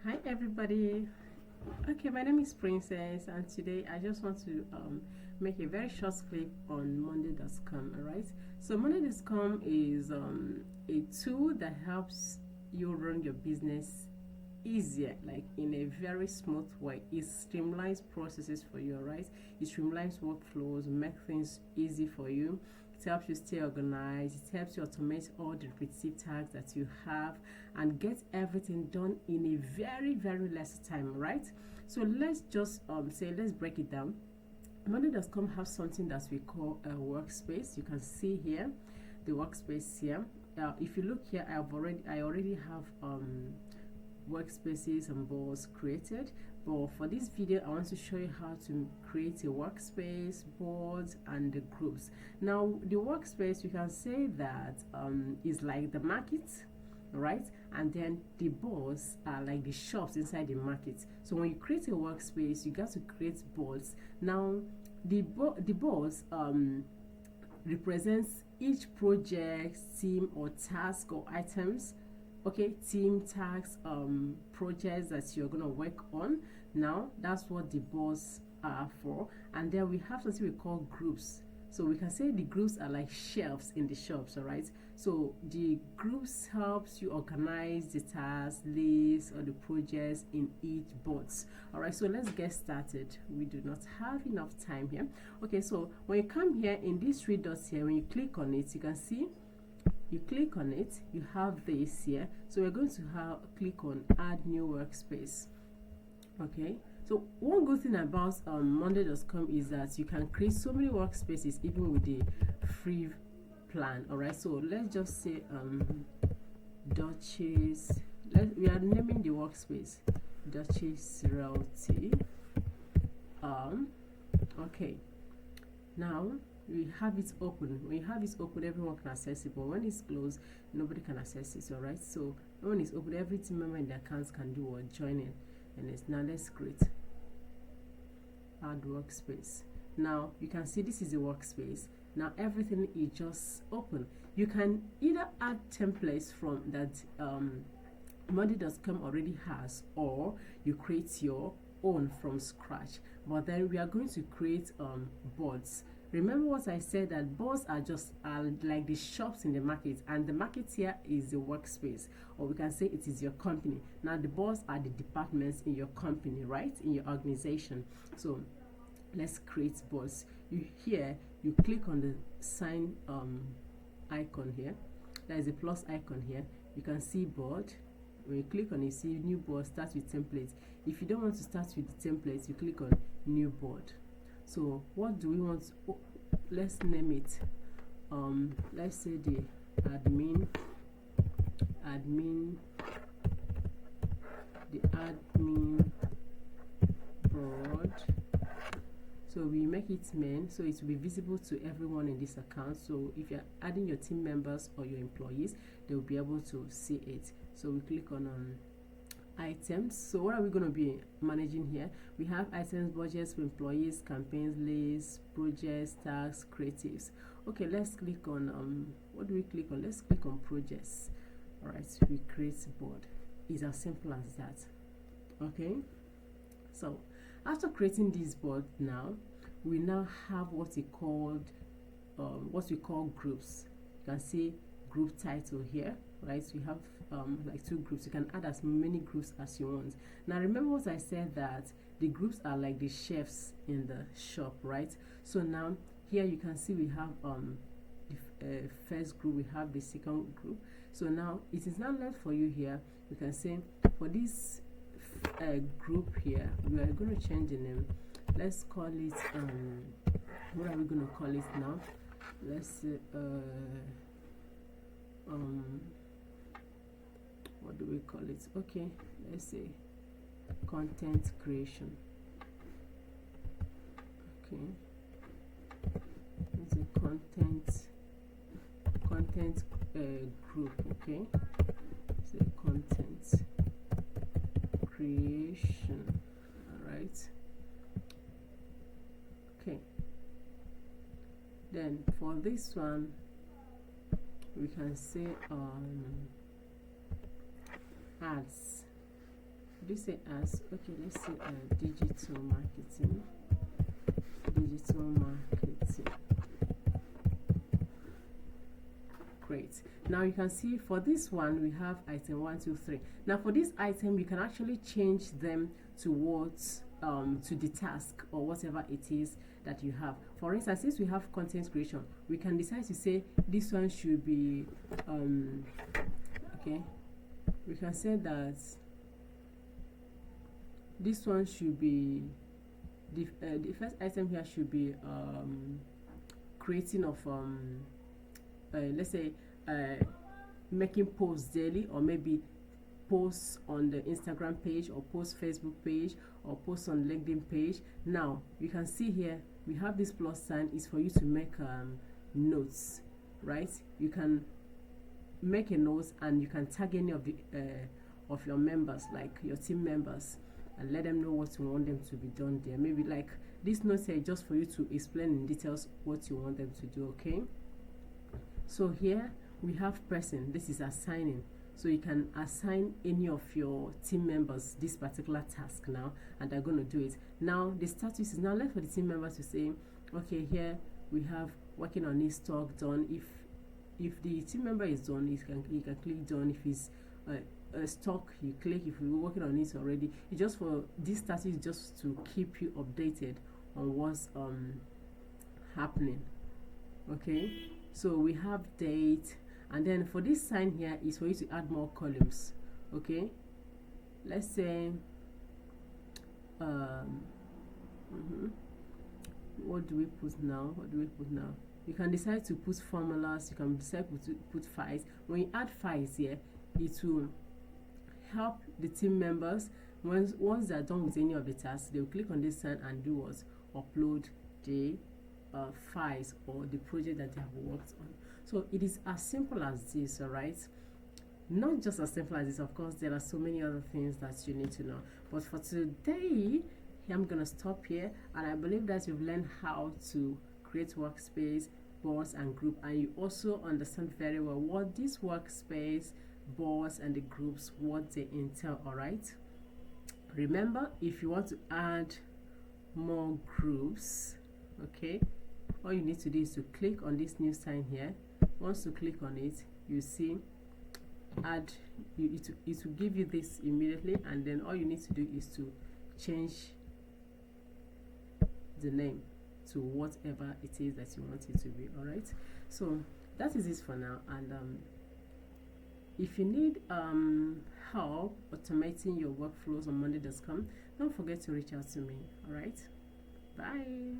Hi everybody. Okay, my name is Princess, and today I just want to make a very short clip on Monday.com. All right. So Monday.com is a tool that helps you run your business easier, like in a very smooth way. It streamlines processes for you, right? It streamlines workflows, make things easy for you. It helps you stay organized. It helps you automate all the repetitive tasks that you have and get everything done in a very less time, right? So let's just let's break it down. Monday.com have something that we call a workspace. You can see here the workspace here. If you look here, I already have workspaces and boards created, but for this video I want to show you how to create a workspace, boards, and the groups. Now the workspace, you can say that is like the market, right? And then the boards are like the shops inside the market. So when you create a workspace, you got to create boards. Now the boards represents each project, team, or task or items. Okay, team, tasks, projects that you're gonna work on. Now that's what the boards are for. And then we have something we call groups. So we can say the groups are like shelves in the shops. All right, so the groups helps you organize the tasks, lists, or the projects in each boards. All right, so let's get started. We do not have enough time here. Okay, so when you come here in these three dots here, when you click on it, you can see you click on it, you have this here. So we're going to click on add new workspace. Okay, so one good thing about Monday.com is that you can create so many workspaces even with the free plan. All right, so let's just say Duchess. We are naming the workspace Duchess Realty. Okay, now we have it open. When you have it open, everyone can access it, but when it's closed, nobody can access it. All right, so when it's open, every team member in the accounts can do or join in. And it's now let's create add workspace. Now you can see this is a workspace. Now everything is just open. You can either add templates from that Monday.com already has, or you create your own from scratch. But then we are going to create boards. Remember what I said, that boards are like the shops in the market, and the market here is the workspace, or we can say it is your company. Now the boards are the departments in your company, right, in your organization. So let's create boards. You click on the sign icon here. There is a plus icon here. You can see board. When you click on it, see new board, start with template. If you don't want to start with the templates, you click on new board. So what do we want to, let's name it let's say the admin board. So we make it main, so it will be visible to everyone in this account. So if you're adding your team members or your employees, they will be able to see it. So we click on items. So what are we going to be managing here? We have items, budgets for employees, campaigns, lists, projects, tasks, creatives. Okay, let's click on what do we click on? Let's click on projects. All right, so we create board. It's as simple as that. Okay, so after creating this board, now we now have what we call groups. You can see group title here, right? We have like two groups. You can add as many groups as you want. Now remember what I said, that the groups are like the chefs in the shop, right? So now here you can see we have the first group, we have the second group. So now it is now left for you here. You can say for this group here, we are going to change the name. Let's call it what are we going to call it now? Let's say what do we call it? Okay, let's say content creation. Okay, it's a content group. Okay, it's a content creation. All right. Okay, then for this one we can say ads. Could you say as, okay, let's say digital marketing. Digital marketing. Great. Now you can see for this one we have item 1, 2, 3. Now for this item you can actually change them towards to the task or whatever it is that you have. For instance, since we have content creation, we can decide to say this one should be okay, we can say that this one should be the first item here should be creating of let's say making posts daily, or maybe posts on the Instagram page, or post Facebook page, or post on LinkedIn page. Now you can see here we have this plus sign is for you to make notes, right? You can make a note and you can tag any of the of your members, like your team members, and let them know what you want them to be done there. Maybe like this note here just for you to explain in details what you want them to do. Okay, so here we have person. This is assigning, so you can assign any of your team members this particular task now, and they're going to do it. Now the status is now left for the team members to say, okay, here we have working on this stock done. If the team member is done, he can click done. If it's stock, you click. If you're working on it already, it's just for this status, just to keep you updated on what's happening. Okay, so we have date, and then for this sign here is for you to add more columns. Okay, let's say what do we put now? You can decide to put formulas. You can decide to put files. When you add files here, it will help the team members. Once they're done with any of the tasks, they'll click on this sign and do what? Upload the files or the project that they have worked on. So it is as simple as this, alright? Not just as simple as this, of course, there are so many other things that you need to know. But for today, I'm gonna stop here, and I believe that you've learned how to create workspace, boards, and group, and you also understand very well what this workspace, boards, and the groups, what they entail. Alright, remember, if you want to add more groups, okay, all you need to do is to click on this new sign here. Once you click on it, you see add, it will give you this immediately, and then all you need to do is to change the name to whatever it is that you want it to be. Alright, so that is it for now, and if you need help automating your workflows on monday.com, don't forget to reach out to me. Alright, bye.